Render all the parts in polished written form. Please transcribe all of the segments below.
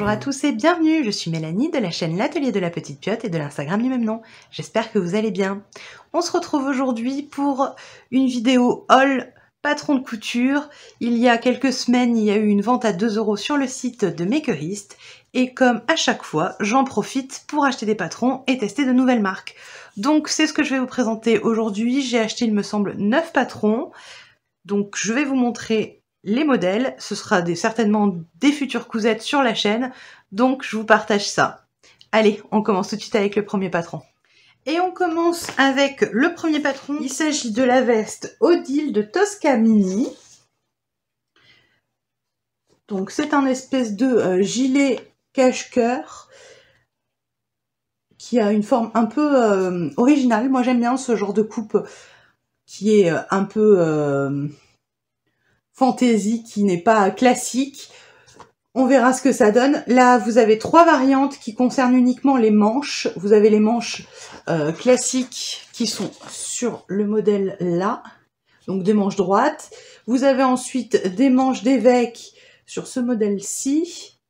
Bonjour à tous et bienvenue, je suis Mélanie de la chaîne L'Atelier de la Petite Piote et de l'Instagram du même nom. J'espère que vous allez bien. On se retrouve aujourd'hui pour une vidéo haul patron de couture. Il y a quelques semaines, il y a eu une vente à 2 € sur le site de Makerist. Et comme à chaque fois, j'en profite pour acheter des patrons et tester de nouvelles marques. Donc c'est ce que je vais vous présenter aujourd'hui. J'ai acheté, il me semble, 9 patrons. Donc je vais vous montrer les modèles, ce sera certainement des futures cousettes sur la chaîne, donc je vous partage ça. Allez, on commence tout de suite avec le premier patron. Et on commence avec le premier patron, il s'agit de la veste Odile de Tosca Mini. Donc c'est un espèce de gilet cache-cœur qui a une forme un peu originale. Moi j'aime bien ce genre de coupe qui est un peu fantaisie, qui n'est pas classique. On verra ce que ça donne. Là, vous avez 3 variantes qui concernent uniquement les manches. Vous avez les manches classiques qui sont sur le modèle là, donc des manches droites. Vous avez ensuite des manches d'évêque sur ce modèle-ci.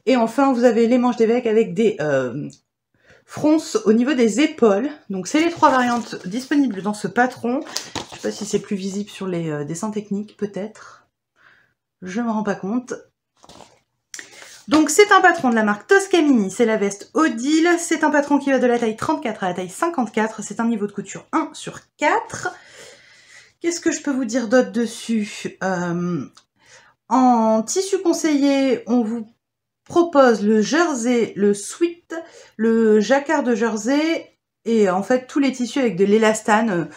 Et enfin, vous avez les manches d'évêque avec des fronces au niveau des épaules. Donc, c'est les 3 variantes disponibles dans ce patron. Je sais pas si c'est plus visible sur les dessins techniques, peut-être. Je me rends pas compte. Donc, c'est un patron de la marque Tosca Mini. C'est la veste Odile. C'est un patron qui va de la taille 34 à la taille 54. C'est un niveau de couture 1/4. Qu'est-ce que je peux vous dire d'autre dessus? En tissu conseillé, on vous propose le jersey, le sweat, le jacquard de jersey et en fait tous les tissus avec de l'élastane.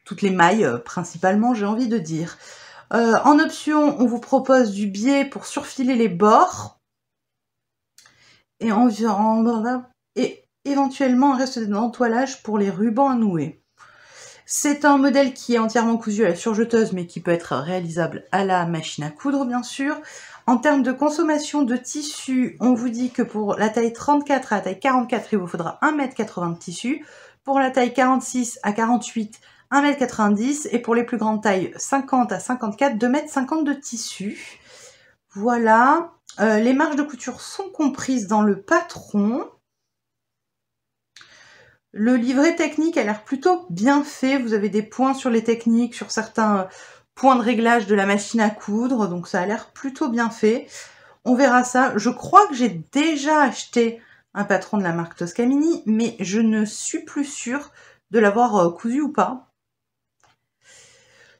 Toutes les mailles principalement, j'ai envie de dire. En option, on vous propose du biais pour surfiler les bords et, et éventuellement un reste d'entoilage pour les rubans à nouer. C'est un modèle qui est entièrement cousu à la surjeteuse mais qui peut être réalisable à la machine à coudre bien sûr. En termes de consommation de tissu, on vous dit que pour la taille 34 à la taille 44, il vous faudra 1,80 m de tissu. Pour la taille 46 à 48, 1,90 m et pour les plus grandes tailles 50 à 54, 2,50 m de tissu. Voilà, les marges de couture sont comprises dans le patron. Le livret technique a l'air plutôt bien fait, vous avez des points sur les techniques, sur certains points de réglage de la machine à coudre, donc ça a l'air plutôt bien fait. On verra ça, je crois que j'ai déjà acheté un patron de la marque Tosca Mini, mais je ne suis plus sûre de l'avoir cousu ou pas.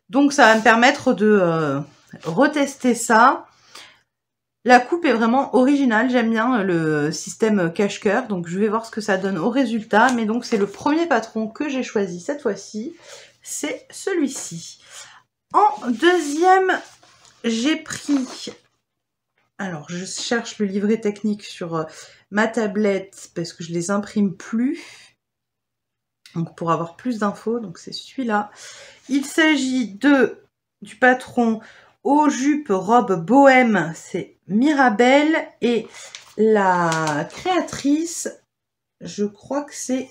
Donc ça va me permettre de retester ça. La coupe est vraiment originale, j'aime bien le système cache-cœur, donc je vais voir ce que ça donne au résultat. Mais donc c'est le premier patron que j'ai choisi cette fois-ci, c'est celui-ci. En deuxième, j'ai pris... Alors je cherche le livret technique sur ma tablette parce que je les imprime plus. Donc pour avoir plus d'infos, donc c'est celui-là. Il s'agit du patron aux jupes robe bohème, c'est Mirabelle, et la créatrice, je crois que c'est,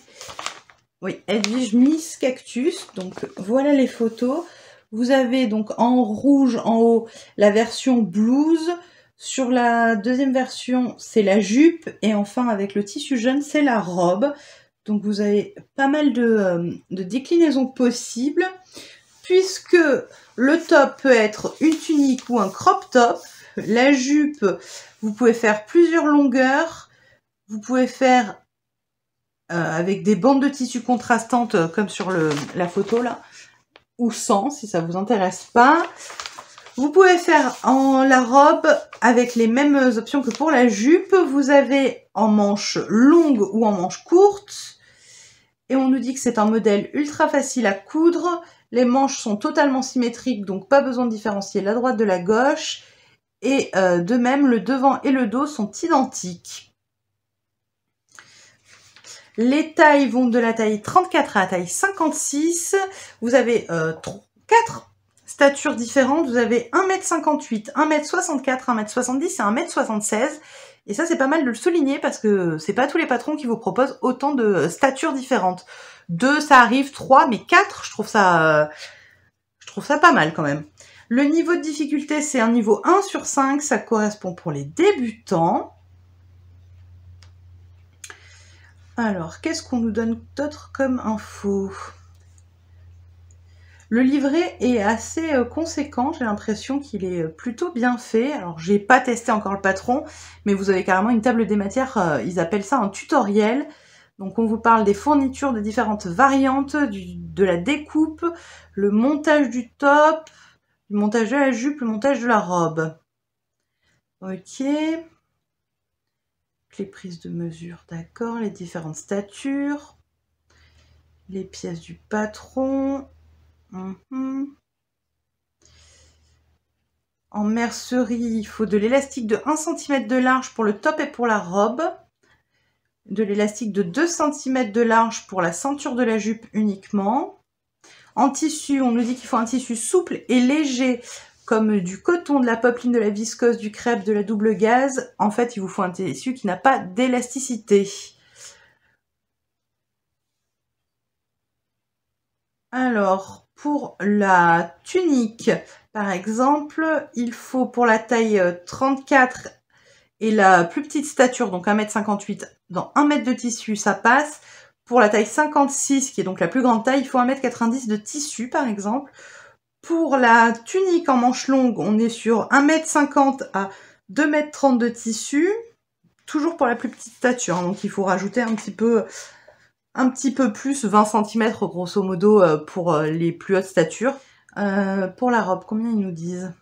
oui, Edwige Miss Cactus. Donc voilà les photos. Vous avez donc en rouge en haut la version blouse. Sur la deuxième version, c'est la jupe, et enfin avec le tissu jaune, c'est la robe. Donc vous avez pas mal de déclinaisons possibles, puisque le top peut être une tunique ou un crop top. La jupe, vous pouvez faire plusieurs longueurs. Vous pouvez faire avec des bandes de tissu contrastantes, comme sur la photo là, ou sans, si ça vous intéresse pas. Vous pouvez faire la robe avec les mêmes options que pour la jupe. Vous avez en manche longue ou en manche courte. Et on nous dit que c'est un modèle ultra facile à coudre. Les manches sont totalement symétriques, donc pas besoin de différencier la droite de la gauche. Et de même, le devant et le dos sont identiques. Les tailles vont de la taille 34 à la taille 56. Vous avez 4 statures différentes. Vous avez 1,58 m, 1,64 m, 1,70 m et 1,76 m. Et ça, c'est pas mal de le souligner parce que c'est pas tous les patrons qui vous proposent autant de statures différentes. 2, ça arrive, 3, mais 4, je trouve trouve ça pas mal quand même. Le niveau de difficulté, c'est un niveau 1 sur 5. Ça correspond pour les débutants. Alors, qu'est-ce qu'on nous donne d'autre comme info? Le livret est assez conséquent, j'ai l'impression qu'il est plutôt bien fait. Alors, j'ai pas testé encore le patron, mais vous avez carrément une table des matières, ils appellent ça un tutoriel. Donc, on vous parle des fournitures de différentes variantes, de la découpe, le montage du top, le montage de la jupe, le montage de la robe. Ok. Les prises de mesure, d'accord, les différentes statures, les pièces du patron. En mercerie, il faut de l'élastique de 1 cm de large pour le top et pour la robe, de l'élastique de 2 cm de large pour la ceinture de la jupe uniquement. En tissu, on nous dit qu'il faut un tissu souple et léger, comme du coton, de la popeline, de la viscose, du crêpe, de la double gaze. En fait, il vous faut un tissu qui n'a pas d'élasticité. Alors, pour la tunique, par exemple, il faut pour la taille 34 et la plus petite stature, donc 1,58 m, dans 1 m de tissu, ça passe. Pour la taille 56, qui est donc la plus grande taille, il faut 1,90 m de tissu, par exemple. Pour la tunique en manches longues, on est sur 1,50 m à 2,30 m de tissu, toujours pour la plus petite stature, hein, donc il faut rajouter un petit peu plus, 20 cm grosso modo pour les plus hautes statures. Pour la robe, combien ils nous disent?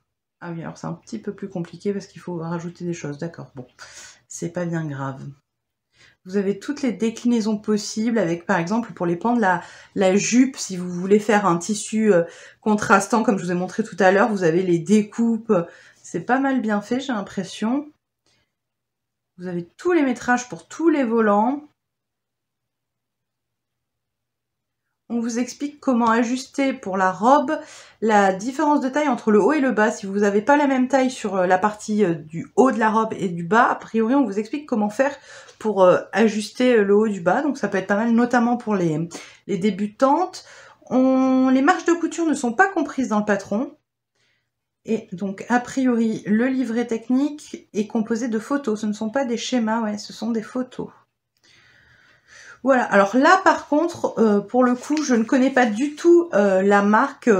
Ah oui, alors c'est un petit peu plus compliqué parce qu'il faut rajouter des choses, d'accord, bon, c'est pas bien grave. Vous avez toutes les déclinaisons possibles avec, par exemple, pour les pans de la jupe, si vous voulez faire un tissu contrastant, comme je vous ai montré tout à l'heure, vous avez les découpes. C'est pas mal bien fait, j'ai l'impression. Vous avez tous les métrages pour tous les volants. On vous explique comment ajuster pour la robe la différence de taille entre le haut et le bas. Si vous n'avez pas la même taille sur la partie du haut de la robe et du bas, a priori on vous explique comment faire pour ajuster le haut du bas. Donc ça peut être pas mal, notamment pour les débutantes. Les marges de couture ne sont pas comprises dans le patron. Et donc a priori le livret technique est composé de photos. Ce ne sont pas des schémas, ouais, ce sont des photos. Voilà, alors là par contre, pour le coup, je ne connais pas du tout la marque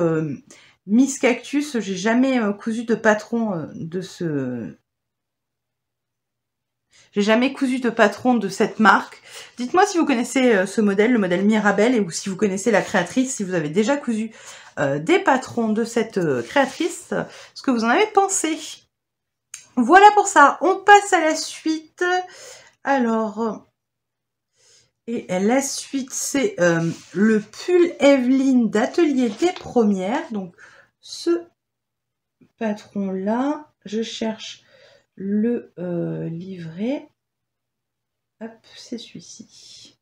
Miss Cactus. J'ai jamais cousu de patron de ce... J'ai jamais cousu de patron de cette marque. Dites-moi si vous connaissez ce modèle, le modèle Mirabelle, ou si vous connaissez la créatrice, si vous avez déjà cousu des patrons de cette créatrice, ce que vous en avez pensé. Voilà pour ça, on passe à la suite. Alors... Et la suite, c'est le pull Evelyne d'Atelier des Premières. Donc, ce patron-là, je cherche le livret. Hop, c'est celui-ci.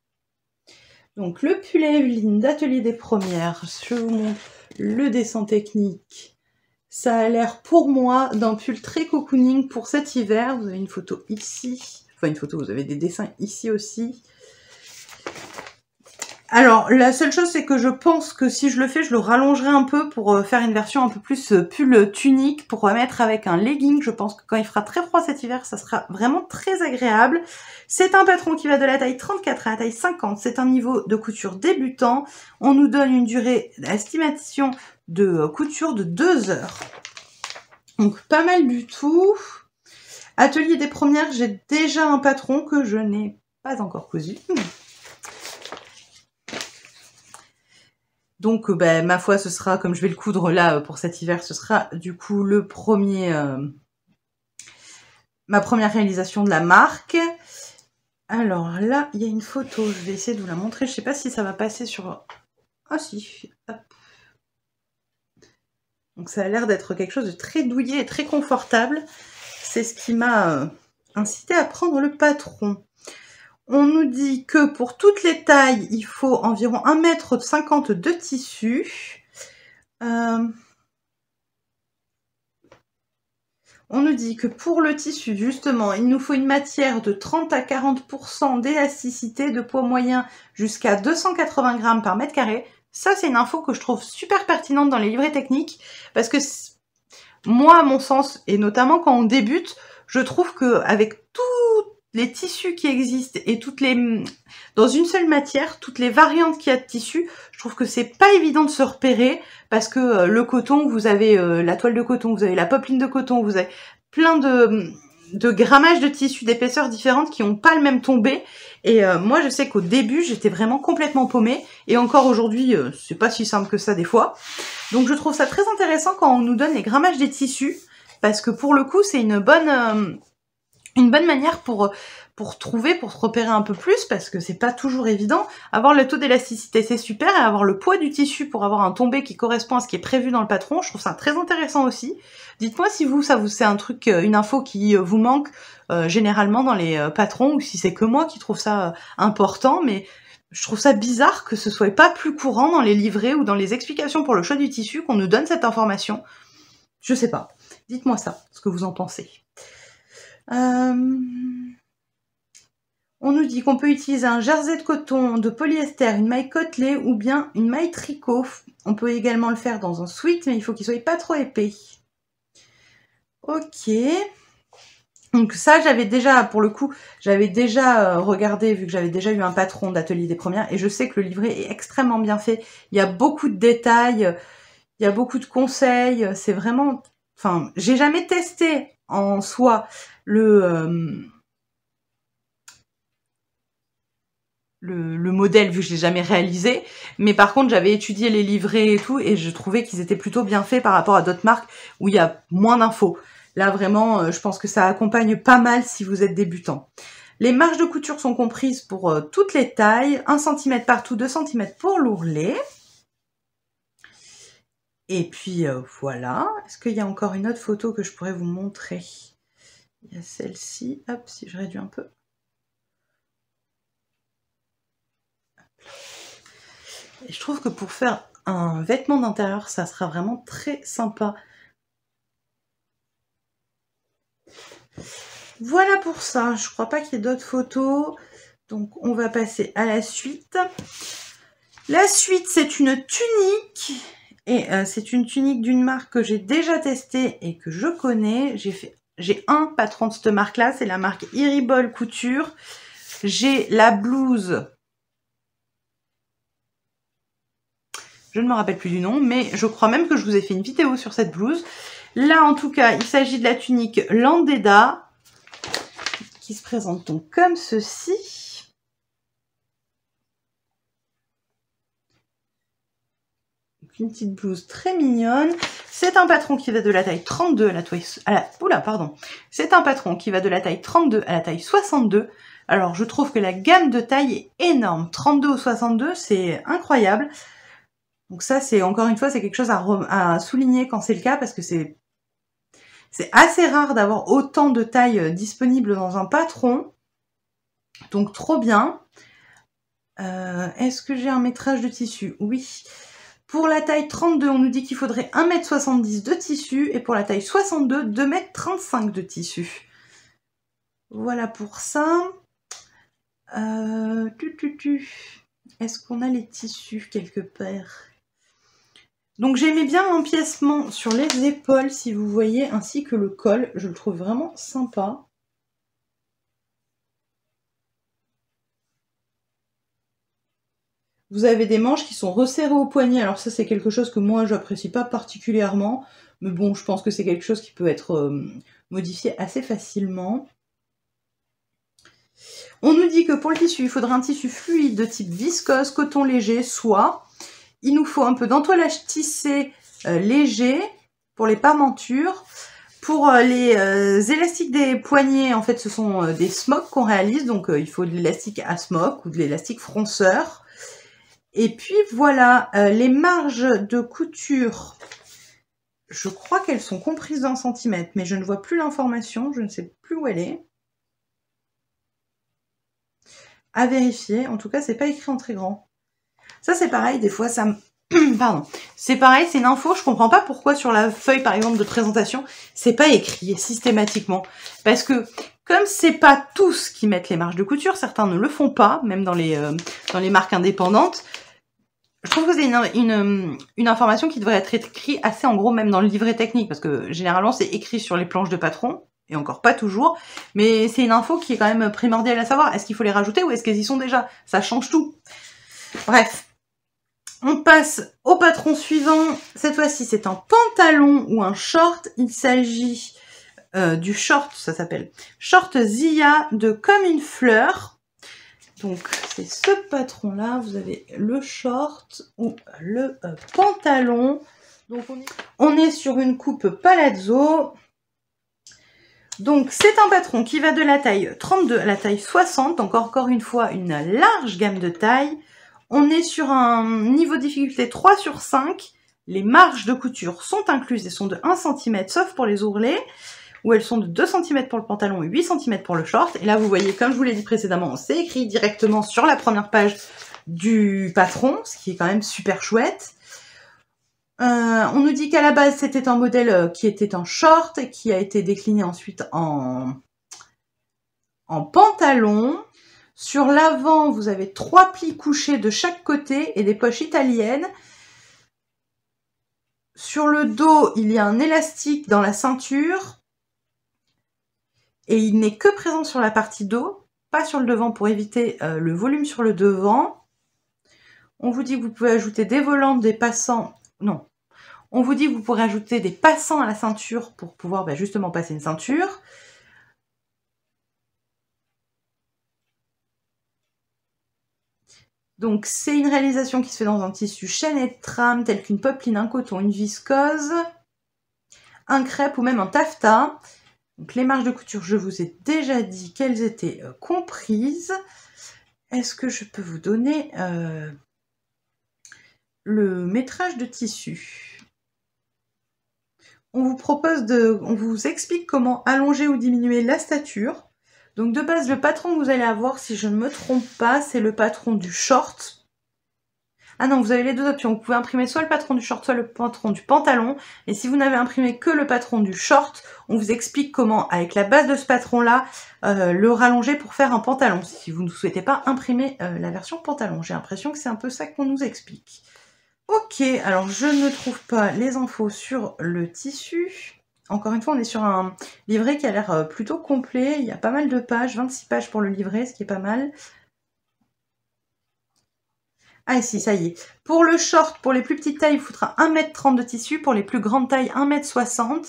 Donc, le pull Evelyne d'Atelier des Premières. Je vous montre le dessin technique. Ça a l'air, pour moi, d'un pull très cocooning pour cet hiver. Vous avez une photo ici. Enfin, une photo, vous avez des dessins ici aussi. Alors, la seule chose, c'est que je pense que si je le fais, je le rallongerai un peu pour faire une version un peu plus pull tunique, pour mettre avec un legging. Je pense que quand il fera très froid cet hiver, ça sera vraiment très agréable. C'est un patron qui va de la taille 34 à la taille 50. C'est un niveau de couture débutant. On nous donne une durée d'estimation de couture de 2 heures. Donc, pas mal du tout. Atelier des Premières, j'ai déjà un patron que je n'ai pas encore cousu. Donc, ma foi, ce sera, comme je vais le coudre là pour cet hiver, ce sera du coup le premier, ma première réalisation de la marque. Alors là, il y a une photo, je vais essayer de vous la montrer. Je sais pas si ça va passer sur... Ah si, hop. Donc ça a l'air d'être quelque chose de très douillet et très confortable. C'est ce qui m'a incité à prendre le patron. On nous dit que pour toutes les tailles, il faut environ 1,50 m de tissu. On nous dit que pour le tissu, justement, il nous faut une matière de 30 à 40% d'élasticité, de poids moyen jusqu'à 280 g par mètre carré. Ça, c'est une info que je trouve super pertinente dans les livrets techniques, parce que moi, à mon sens, et notamment quand on débute, je trouve que avec tous les tissus qui existent et dans une seule matière, toutes les variantes qu'il y a de tissus, je trouve que c'est pas évident de se repérer, parce que le coton, vous avez la toile de coton, vous avez la popeline de coton, vous avez plein de grammages de tissus, d'épaisseurs différentes qui n'ont pas le même tombé. Et moi, je sais qu'au début, j'étais vraiment complètement paumée. Et encore aujourd'hui, c'est pas si simple que ça des fois. Donc, je trouve ça très intéressant quand on nous donne les grammages des tissus. Parce que pour le coup, c'est une bonne manière pour trouver, pour se repérer un peu plus, parce que c'est pas toujours évident. Avoir le taux d'élasticité, c'est super, et avoir le poids du tissu pour avoir un tombé qui correspond à ce qui est prévu dans le patron, je trouve ça très intéressant aussi. Dites-moi si c'est un truc, une info qui vous manque généralement dans les patrons, ou si c'est que moi qui trouve ça important, mais je trouve ça bizarre que ce soit pas plus courant dans les livrets ou dans les explications pour le choix du tissu qu'on nous donne cette information. Je sais pas. Dites-moi ça, ce que vous en pensez. On nous dit qu'on peut utiliser un jersey de coton, de polyester, une maille côtelée ou bien une maille tricot. On peut également le faire dans un sweat, mais il faut qu'il soit pas trop épais. Ok. Donc ça, j'avais déjà, pour le coup, regardé, vu que j'avais déjà eu un patron d'Atelier des Premières, et je sais que le livret est extrêmement bien fait. Il y a beaucoup de détails, il y a beaucoup de conseils, c'est vraiment... Enfin, j'ai jamais testé en soi le modèle, vu que je l'ai jamais réalisé, mais par contre j'avais étudié les livrets et tout, et je trouvais qu'ils étaient plutôt bien faits par rapport à d'autres marques où il y a moins d'infos. Là vraiment, je pense que ça accompagne pas mal si vous êtes débutant. Les marges de couture sont comprises pour toutes les tailles, 1 cm partout, 2 cm pour l'ourlet. Et puis voilà. Est-ce qu'il y a encore une autre photo que je pourrais vous montrer? Il y a celle-ci, hop, si je réduis un peu. Et je trouve que pour faire un vêtement d'intérieur, ça sera vraiment très sympa. Voilà pour ça. Je crois pas qu'il y ait d'autres photos. Donc on va passer à la suite. La suite, c'est une tunique. Et c'est une tunique d'une marque que j'ai déjà testée et que je connais. J'ai un patron de cette marque-là, c'est la marque Iribol Couture. J'ai la blouse. Je ne me rappelle plus du nom, mais je crois même que je vous ai fait une vidéo sur cette blouse. Là, en tout cas, il s'agit de la tunique Landeda, qui se présente donc comme ceci. Donc, une petite blouse très mignonne. C'est un patron qui va de la taille 32 C'est un patron qui va de la taille 32 à la taille 62. Alors, je trouve que la gamme de taille est énorme. 32 ou 62, c'est incroyable. Donc ça, c'est encore une fois, c'est quelque chose à souligner quand c'est le cas, parce que c'est assez rare d'avoir autant de tailles disponibles dans un patron. Donc trop bien. Est-ce que j'ai un métrage de tissu? Oui. Pour la taille 32, on nous dit qu'il faudrait 1,70 m de tissu, et pour la taille 62, 2,35 m de tissu. Voilà pour ça. Est-ce qu'on a les tissus quelque part? Donc j'aimais bien l'empiècement sur les épaules, si vous voyez, ainsi que le col. Je le trouve vraiment sympa. Vous avez des manches qui sont resserrées au poignet. Alors ça, c'est quelque chose que moi, j'apprécie pas particulièrement. Mais bon, je pense que c'est quelque chose qui peut être modifié assez facilement. On nous dit que pour le tissu, il faudra un tissu fluide de type viscose, coton léger, soie. Il nous faut un peu d'entoilage tissé léger pour les parmentures. Pour les élastiques des poignets, en fait, ce sont des smocks qu'on réalise. Donc, il faut de l'élastique à smock ou de l'élastique fronceur. Et puis, voilà, les marges de couture, je crois qu'elles sont comprises d'un centimètre, mais je ne vois plus l'information. Je ne sais plus où elle est. À vérifier. En tout cas, c'est pas écrit en très grand. Ça, c'est pareil, des fois, ça me... Pardon. C'est pareil, c'est une info, je comprends pas pourquoi sur la feuille, par exemple, de présentation, c'est pas écrit systématiquement. Parce que, comme c'est pas tous qui mettent les marges de couture, certains ne le font pas, même dans les marques indépendantes, je trouve que c'est une information qui devrait être écrite assez en gros, même dans le livret technique, parce que généralement c'est écrit sur les planches de patron, et encore pas toujours, mais c'est une info qui est quand même primordiale à savoir. Est-ce qu'il faut les rajouter ou est-ce qu'elles y sont déjà? Ça change tout. Bref, on passe au patron suivant. Cette fois-ci, c'est un pantalon ou un short. Il s'agit du short, ça s'appelle short Zia de Comme une fleur. Donc, c'est ce patron-là. Vous avez le short ou le pantalon. Donc, on est sur une coupe palazzo. Donc, c'est un patron qui va de la taille 32 à la taille 60. Donc, encore une fois, une large gamme de taille. On est sur un niveau de difficulté 3 sur 5. Les marges de couture sont incluses et sont de 1 cm, sauf pour les ourlets, où elles sont de 2 cm pour le pantalon et 8 cm pour le short. Et là, vous voyez, comme je vous l'ai dit précédemment, c'est écrit directement sur la première page du patron, ce qui est quand même super chouette. On nous dit qu'à la base, c'était un modèle qui était en short et qui a été décliné ensuite en pantalon. Sur l'avant, vous avez 3 plis couchés de chaque côté et des poches italiennes. Sur le dos, il y a un élastique dans la ceinture. Et il n'est que présent sur la partie dos, pas sur le devant pour éviter le volume sur le devant. On vous dit que vous pouvez ajouter des volants, des passants. Non. On vous dit que vous pourrez ajouter des passants à la ceinture pour pouvoir justement passer une ceinture. Donc c'est une réalisation qui se fait dans un tissu chaîne et trame tel qu'une popeline, un coton, une viscose, un crêpe ou même un taffetas. Donc les marges de couture, je vous ai déjà dit qu'elles étaient comprises. Est-ce que je peux vous donner le métrage de tissu? On vous explique comment allonger ou diminuer la stature. Donc de base, le patron que vous allez avoir, si je ne me trompe pas, c'est le patron du short. Ah non, vous avez les deux options. Vous pouvez imprimer soit le patron du short, soit le patron du pantalon. Et si vous n'avez imprimé que le patron du short, on vous explique comment, avec la base de ce patron-là, le rallonger pour faire un pantalon. Si vous ne souhaitez pas imprimer la version pantalon. J'ai l'impression que c'est un peu ça qu'on nous explique. Ok, alors je ne trouve pas les infos sur le tissu. Encore une fois, on est sur un livret qui a l'air plutôt complet. Il y a pas mal de pages, 26 pages pour le livret, ce qui est pas mal. Ah si, ça y est. Pour le short, pour les plus petites tailles, il faudra 1,30 m de tissu. Pour les plus grandes tailles, 1,60 m.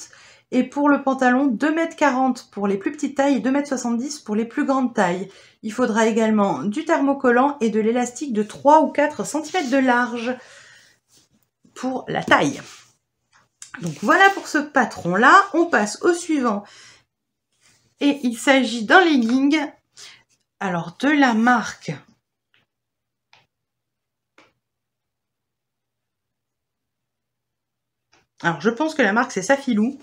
Et pour le pantalon, 2,40 m pour les plus petites tailles et 2,70 m pour les plus grandes tailles. Il faudra également du thermocollant et de l'élastique de 3 ou 4 cm de large pour la taille. Donc voilà pour ce patron-là. On passe au suivant. Et il s'agit d'un legging. Alors de la marque... Alors je pense que la marque c'est Safilou.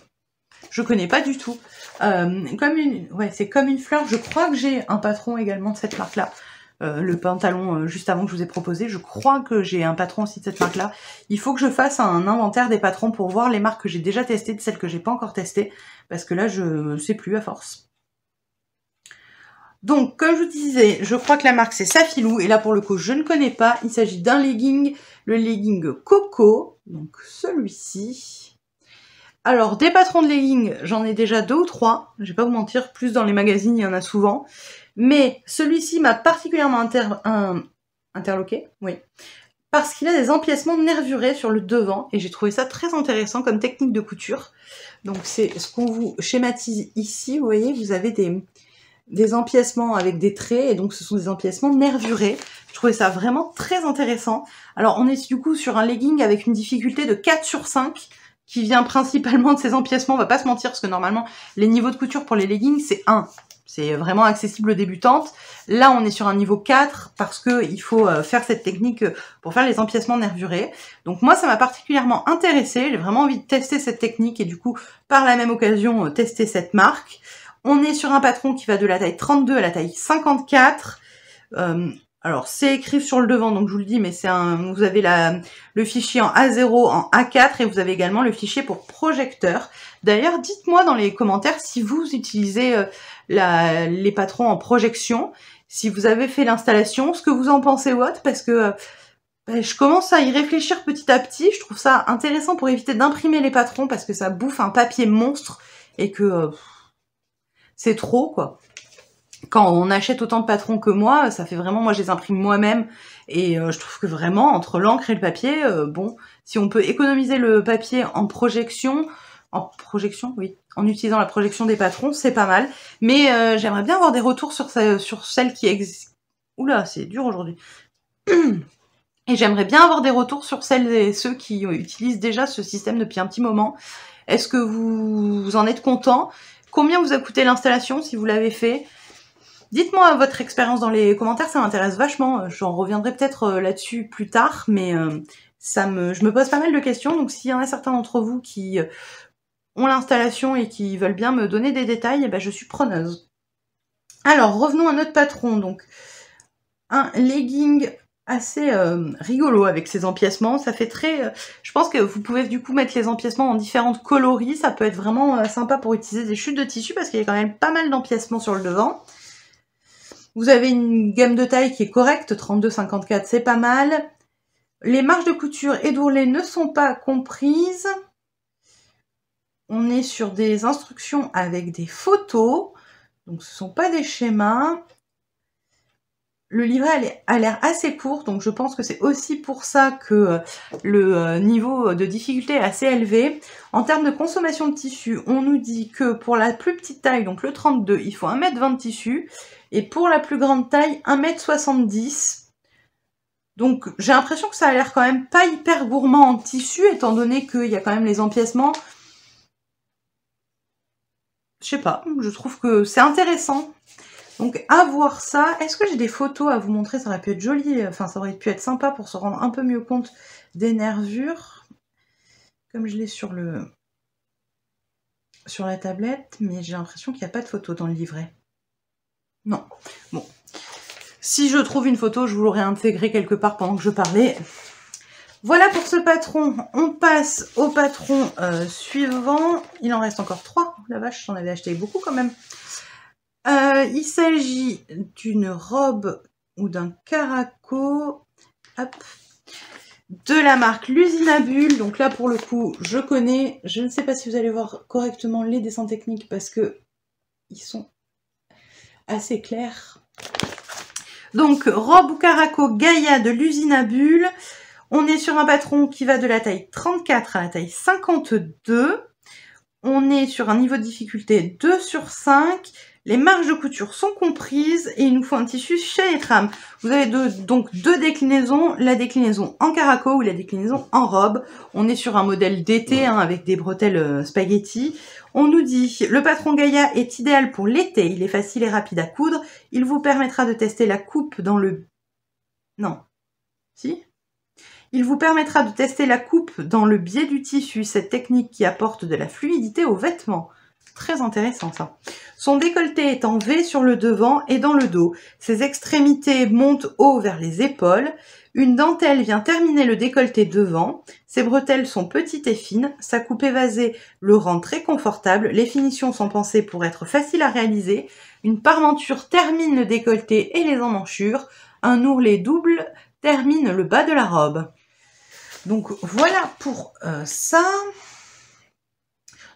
Je connais pas du tout. C'est Comme une fleur. Je crois que j'ai un patron également de cette marque-là. Le pantalon juste avant que je vous ai proposé. Je crois que j'ai un patron aussi de cette marque-là. Il faut que je fasse un inventaire des patrons pour voir les marques que j'ai déjà testées, de celles que j'ai pas encore testées. Parce que là, je ne sais plus à force. Donc, comme je vous disais, je crois que la marque c'est Safilou. Et là, pour le coup, je ne connais pas. Il s'agit d'un legging, le legging Coco. Donc, celui-ci. Alors, des patrons de legging, j'en ai déjà 2 ou 3. Je vais pas vous mentir, plus dans les magazines, il y en a souvent. Mais celui-ci m'a particulièrement interloqué, oui, parce qu'il a des empiècements nervurés sur le devant, et j'ai trouvé ça très intéressant comme technique de couture. Donc c'est ce qu'on vous schématise ici, vous voyez, vous avez des empiècements avec des traits, et donc ce sont des empiècements nervurés. Je trouvais ça vraiment très intéressant. Alors on est du coup sur un legging avec une difficulté de 4 sur 5, qui vient principalement de ces empiècements, on va pas se mentir, parce que normalement les niveaux de couture pour les leggings c'est 1. C'est vraiment accessible aux débutantes. Là, on est sur un niveau 4 parce qu'il faut faire cette technique pour faire les empiècements nervurés. Donc moi, ça m'a particulièrement intéressée. J'ai vraiment envie de tester cette technique et du coup, par la même occasion, tester cette marque. On est sur un patron qui va de la taille 32 à la taille 54. Alors, c'est écrit sur le devant, donc je vous le dis, mais vous avez le fichier en A0, en A4 et vous avez également le fichier pour projecteur. D'ailleurs, dites-moi dans les commentaires si vous utilisez les patrons en projection, si vous avez fait l'installation, ce que vous en pensez ou autre, parce que Je commence à y réfléchir petit à petit. Je trouve ça intéressant pour éviter d'imprimer les patrons parce que ça bouffe un papier monstre et que c'est trop, quoi. Quand on achète autant de patrons que moi, ça fait vraiment, moi je les imprime moi-même et je trouve que vraiment entre l'encre et le papier, bon, si on peut économiser le papier en projection, oui, en utilisant la projection des patrons, c'est pas mal. Mais j'aimerais bien avoir des retours sur celles qui existent. Oula, c'est dur aujourd'hui. Et j'aimerais bien avoir des retours sur celles et ceux qui utilisent déjà ce système depuis un petit moment. Est-ce que vous en êtes content? Combien vous a coûté l'installation si vous l'avez fait? Dites-moi votre expérience dans les commentaires, ça m'intéresse vachement. J'en reviendrai peut-être là-dessus plus tard, mais je me pose pas mal de questions. Donc s'il y en a certains d'entre vous qui ont l'installation et qui veulent bien me donner des détails, eh ben, je suis preneuse. Alors revenons à notre patron. Donc un legging assez rigolo avec ses empiècements. Ça fait très... je pense que vous pouvez du coup mettre les empiècements en différentes coloris. Ça peut être vraiment sympa pour utiliser des chutes de tissu parce qu'il y a quand même pas mal d'empiècements sur le devant. Vous avez une gamme de taille qui est correcte, 32-54, c'est pas mal. Les marges de couture et d'ourlet ne sont pas comprises. On est sur des instructions avec des photos, donc ce ne sont pas des schémas. Le livret a l'air assez court, donc je pense que c'est aussi pour ça que le niveau de difficulté est assez élevé. En termes de consommation de tissu, on nous dit que pour la plus petite taille, donc le 32, il faut 1,20 m de tissu. Et pour la plus grande taille, 1,70 m. Donc j'ai l'impression que ça a l'air quand même pas hyper gourmand en tissu, étant donné qu'il y a quand même les empiècements. Je sais pas, je trouve que c'est intéressant. Donc à voir ça. Est-ce que j'ai des photos à vous montrer? Ça aurait pu être joli, enfin ça aurait pu être sympa pour se rendre un peu mieux compte des nervures. Comme je l'ai sur la tablette, mais j'ai l'impression qu'il n'y a pas de photos dans le livret. Non. Bon. Si je trouve une photo, je vous l'aurai intégrée quelque part pendant que je parlais. Voilà pour ce patron. On passe au patron suivant. Il en reste encore 3. La vache, j'en avais acheté beaucoup quand même. Il s'agit d'une robe ou d'un caraco. Hop. De la marque L'Usine à Bulles. Donc là, pour le coup, je connais. Je ne sais pas si vous allez voir correctement les dessins techniques parce que ils sont assez clairs. Donc, robe ou caraco Gaïa de L'Usine à Bulles. On est sur un patron qui va de la taille 34 à la taille 52. On est sur un niveau de difficulté 2/5. Les marges de couture sont comprises et il nous faut un tissu chaîne et trame. Vous avez donc deux déclinaisons, la déclinaison en caraco ou la déclinaison en robe. On est sur un modèle d'été avec des bretelles spaghetti. On nous dit, le patron Gaïa est idéal pour l'été, il est facile et rapide à coudre. Il vous permettra de tester la coupe dans le... Non. Si ? Il vous permettra de tester la coupe dans le biais du tissu, cette technique qui apporte de la fluidité aux vêtements. Très intéressant ça. Son décolleté est en V sur le devant et dans le dos. Ses extrémités montent haut vers les épaules. Une dentelle vient terminer le décolleté devant. Ses bretelles sont petites et fines. Sa coupe évasée le rend très confortable. Les finitions sont pensées pour être faciles à réaliser. Une parmenture termine le décolleté et les emmanchures. Un ourlet double termine le bas de la robe. Donc voilà pour ça.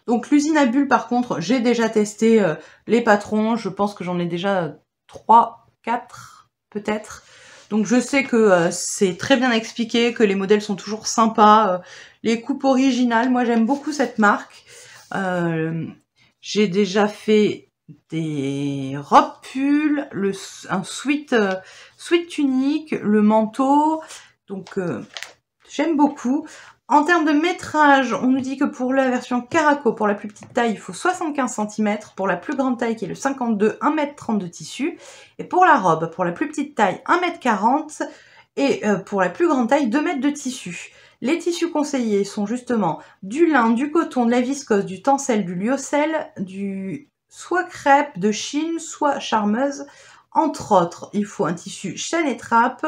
Donc l'usine à bulles par contre, j'ai déjà testé les patrons. Je pense que j'en ai déjà 3, 4 peut-être. Donc je sais que c'est très bien expliqué, que les modèles sont toujours sympas. Les coupes originales, moi j'aime beaucoup cette marque. J'ai déjà fait des robes pulls, un sweat tunique, le manteau. Donc... j'aime beaucoup. En termes de métrage, on nous dit que pour la version caraco, pour la plus petite taille, il faut 75 cm. Pour la plus grande taille, qui est le 52, 1,30 m de tissu. Et pour la robe, pour la plus petite taille, 1,40 m. Et pour la plus grande taille, 2 m de tissu. Les tissus conseillés sont justement du lin, du coton, de la viscose, du tencel, du lyocell, du soit crêpe, de Chine, soit charmeuse. Entre autres, il faut un tissu chaîne et trappe.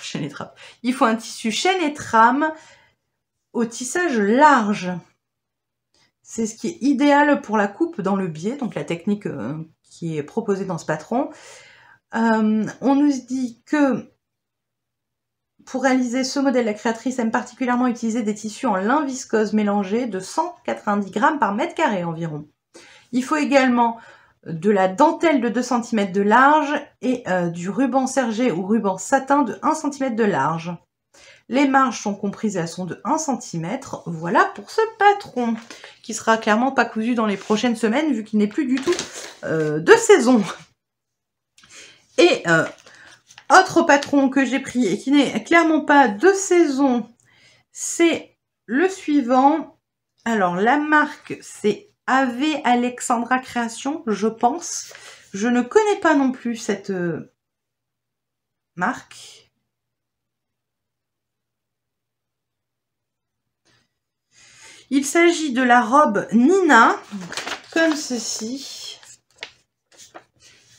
Chaîne et trappe. Il faut un tissu chaîne et trame au tissage large. C'est ce qui est idéal pour la coupe dans le biais, donc la technique qui est proposée dans ce patron. On nous dit que pour réaliser ce modèle, la créatrice aime particulièrement utiliser des tissus en lin viscose mélangé de 190 grammes par mètre carré environ. Il faut également de la dentelle de 2 cm de large et du ruban sergé ou ruban satin de 1 cm de large. Les marges sont comprises et elles sont de 1 cm. Voilà pour ce patron, qui sera clairement pas cousu dans les prochaines semaines, vu qu'il n'est plus du tout de saison. Et autre patron que j'ai pris et qui n'est clairement pas de saison, c'est le suivant. Alors, la marque, c'est Ave Alexandra Création, je pense. Je ne connais pas non plus cette marque. Il s'agit de la robe Nina, comme ceci,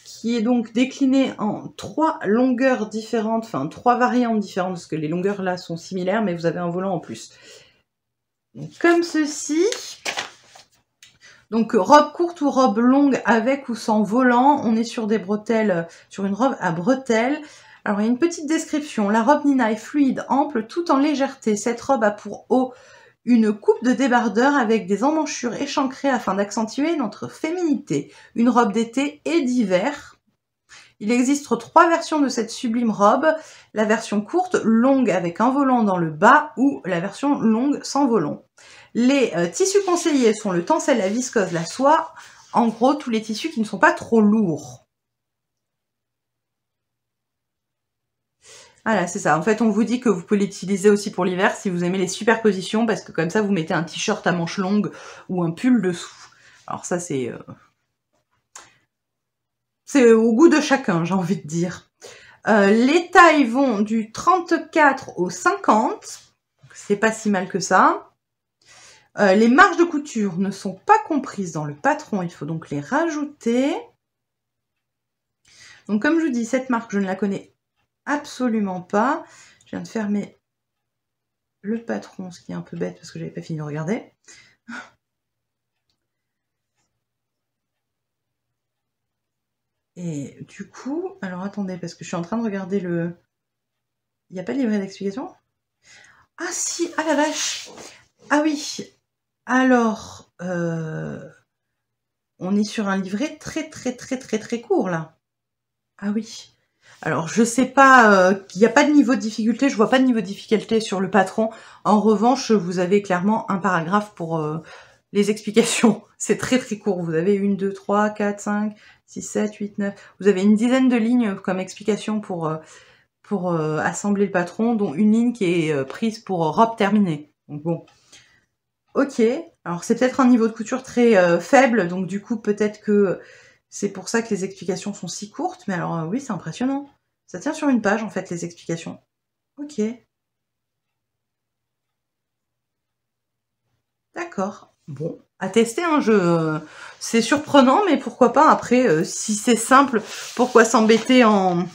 qui est donc déclinée en 3 longueurs différentes, enfin 3 variantes différentes, parce que les longueurs là sont similaires, mais vous avez un volant en plus. Donc, comme ceci. Donc, robe courte ou robe longue avec ou sans volant. On est sur des bretelles, sur une robe à bretelles. Alors, il y a une petite description. La robe Nina est fluide, ample, tout en légèreté. Cette robe a pour haut une coupe de débardeur avec des emmanchures échancrées afin d'accentuer notre féminité. Une robe d'été et d'hiver. Il existe 3 versions de cette sublime robe. La version courte, longue avec un volant dans le bas ou la version longue sans volant. Les tissus conseillés sont le tencel, la viscose, la soie. En gros, tous les tissus qui ne sont pas trop lourds. Voilà, c'est ça. En fait, on vous dit que vous pouvez l'utiliser aussi pour l'hiver si vous aimez les superpositions, parce que comme ça, vous mettez un t-shirt à manches longues ou un pull dessous. Alors ça, c'est au goût de chacun, j'ai envie de dire. Les tailles vont du 34 au 50. C'est pas si mal que ça. Les marges de couture ne sont pas comprises dans le patron, il faut donc les rajouter. Donc comme je vous dis, cette marque, je ne la connais absolument pas. Je viens de fermer le patron, ce qui est un peu bête parce que j'avais pas fini de regarder. Et du coup, alors attendez, parce que je suis en train de regarder le... Il n'y a pas de livret d'explication? Ah si, ah la vache! Ah oui! Alors, on est sur un livret très court là. Ah oui. Alors, je sais pas, il n'y a pas de niveau de difficulté, je vois pas de niveau de difficulté sur le patron. En revanche, vous avez clairement un paragraphe pour les explications. C'est très court. Vous avez 1, 2, 3, 4, 5, 6, 7, 8, 9. Vous avez une dizaine de lignes comme explication pour assembler le patron, dont une ligne qui est prise pour robe terminée. Donc bon. Ok, alors c'est peut-être un niveau de couture très faible, donc du coup peut-être que c'est pour ça que les explications sont si courtes, mais alors oui, c'est impressionnant. Ça tient sur une page en fait, les explications. Ok. D'accord. Bon, à tester, hein, c'est surprenant, mais pourquoi pas. Après, si c'est simple, pourquoi s'embêter en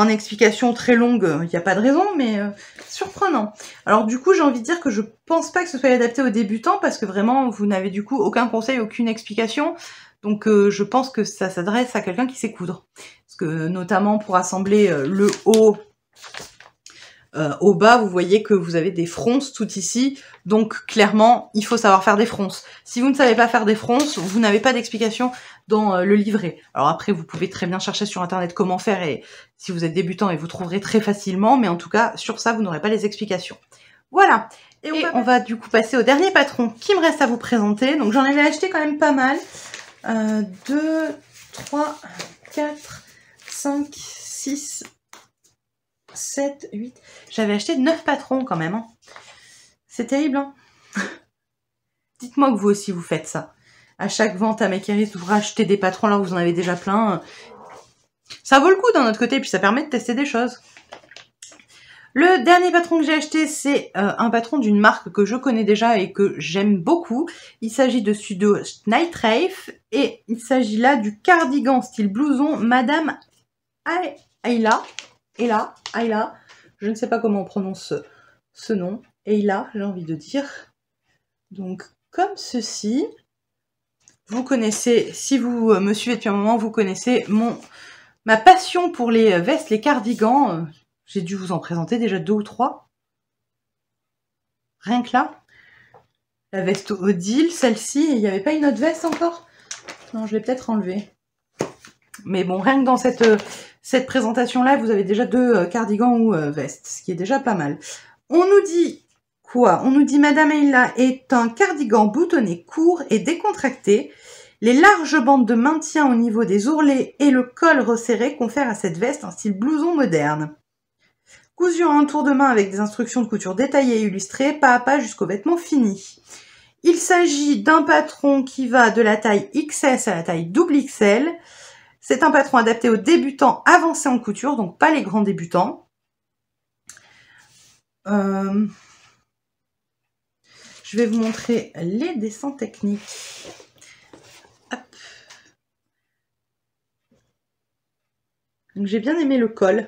explication très longue? Il n'y a pas de raison, mais surprenant. Alors du coup, j'ai envie de dire que je pense pas que ce soit adapté aux débutants, parce que vraiment, vous n'avez du coup aucun conseil, aucune explication. Donc je pense que ça s'adresse à quelqu'un qui sait coudre. Parce que notamment pour assembler le haut au bas, vous voyez que vous avez des fronces tout ici. Donc clairement, il faut savoir faire des fronces. Si vous ne savez pas faire des fronces, vous n'avez pas d'explication dans le livret. Alors après, vous pouvez très bien chercher sur internet comment faire, et si vous êtes débutant, et vous trouverez très facilement. Mais en tout cas, sur ça, vous n'aurez pas les explications. Voilà. Et on va du coup passer au dernier patron qui me reste à vous présenter. Donc j'en avais acheté quand même pas mal. 2, 3, 4, 5, 6, 7, 8... J'avais acheté 9 patrons quand même. Hein. C'est terrible, hein. Dites-moi que vous aussi vous faites ça. À chaque vente à Makeris, vous rachetez des patrons là où vous en avez déjà plein. Ça vaut le coup d'un autre côté, puis ça permet de tester des choses. Le dernier patron que j'ai acheté, c'est un patron d'une marque que je connais déjà et que j'aime beaucoup. Il s'agit de Studio Night Rave et il s'agit là du cardigan style blouson Madame Ayla. Ayla. Je ne sais pas comment on prononce ce nom. Ayla, j'ai envie de dire. Donc, comme ceci. Vous connaissez, si vous me suivez depuis un moment, vous connaissez ma passion pour les vestes, les cardigans. J'ai dû vous en présenter déjà 2 ou 3. Rien que là. La veste Odile, celle-ci, il n'y avait pas une autre veste encore? Non, je l'ai peut-être enlevée. Mais bon, rien que dans cette présentation-là, vous avez déjà 2 cardigans ou vestes, ce qui est déjà pas mal. On nous dit quoi? On nous dit Madame Ayla est un cardigan boutonné court et décontracté. Les larges bandes de maintien au niveau des ourlets et le col resserré confèrent à cette veste un style blouson moderne. Cousu en un tour de main avec des instructions de couture détaillées et illustrées, pas à pas jusqu'au vêtement fini. Il s'agit d'un patron qui va de la taille XS à la taille XXL. C'est un patron adapté aux débutants avancés en couture, donc pas les grands débutants. Je vais vous montrer les dessins techniques. Hop. Donc j'ai bien aimé le col.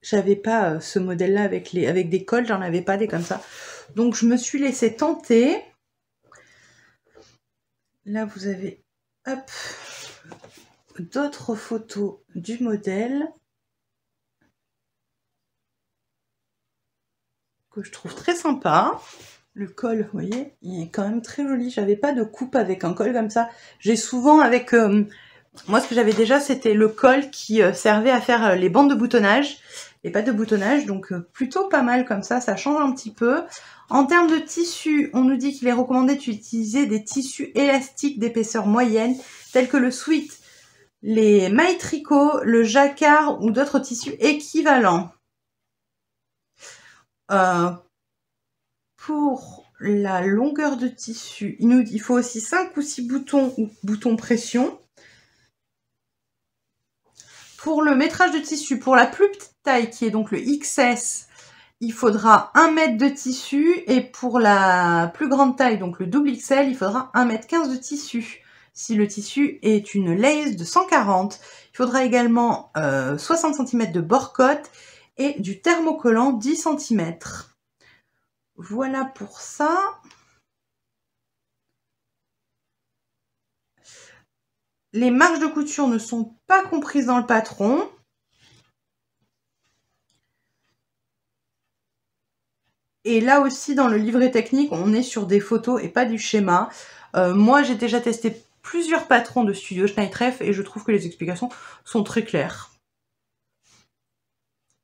J'avais pas ce modèle-là avec des cols, j'en avais pas des comme ça. Donc je me suis laissée tenter. Là vous avez d'autres photos du modèle que je trouve très sympa. Le col, vous voyez, il est quand même très joli. J'avais pas de coupe avec un col comme ça. J'ai souvent avec... moi, ce que j'avais déjà, c'était le col qui servait à faire les bandes de boutonnage. Et pas de boutonnage, donc plutôt pas mal comme ça change un petit peu. En termes de tissu, on nous dit qu'il est recommandé d'utiliser des tissus élastiques d'épaisseur moyenne, tels que le sweat, les mailles tricot, le jacquard ou d'autres tissus équivalents. Pour la longueur de tissu, il faut aussi 5 ou 6 boutons ou boutons pression. Pour le métrage de tissu, pour la plus petite taille, qui est donc le XS, il faudra 1 mètre de tissu. Et pour la plus grande taille, donc le XXL, il faudra 1,15 m de tissu. Si le tissu est une lace de 140, il faudra également 60 cm de bord-côte et du thermocollant 10 cm. Voilà pour ça. Les marges de couture ne sont pas comprises dans le patron. Et là aussi, dans le livret technique, on est sur des photos et pas du schéma. Moi, j'ai déjà testé plusieurs patrons de Studio Schneidreff et je trouve que les explications sont très claires.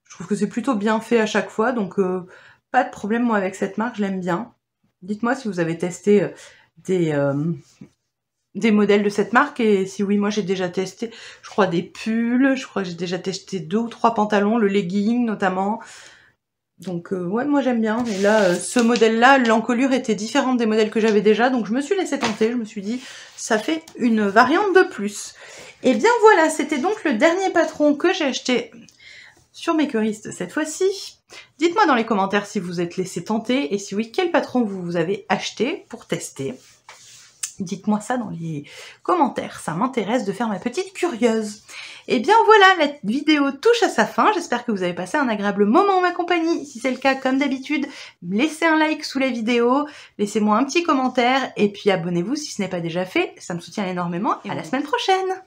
Je trouve que c'est plutôt bien fait à chaque fois, donc pas de problème moi avec cette marque, je l'aime bien. Dites-moi si vous avez testé des modèles de cette marque, et si oui, moi j'ai déjà testé, je crois, des pulls, je crois que j'ai déjà testé 2 ou 3 pantalons, le legging notamment. Donc ouais, moi j'aime bien. Et là, ce modèle-là, l'encolure était différente des modèles que j'avais déjà, donc je me suis laissée tenter, je me suis dit, ça fait une variante de plus. Et bien voilà, c'était donc le dernier patron que j'ai acheté sur Makerist cette fois-ci. Dites-moi dans les commentaires si vous êtes laissé tenter, et si oui, quel patron vous avez acheté pour tester. Dites-moi ça dans les commentaires, ça m'intéresse de faire ma petite curieuse. Et bien voilà, la vidéo touche à sa fin, j'espère que vous avez passé un agréable moment en ma compagnie. Si c'est le cas, comme d'habitude, laissez un like sous la vidéo, laissez-moi un petit commentaire, et puis abonnez-vous si ce n'est pas déjà fait, ça me soutient énormément, et à la semaine prochaine.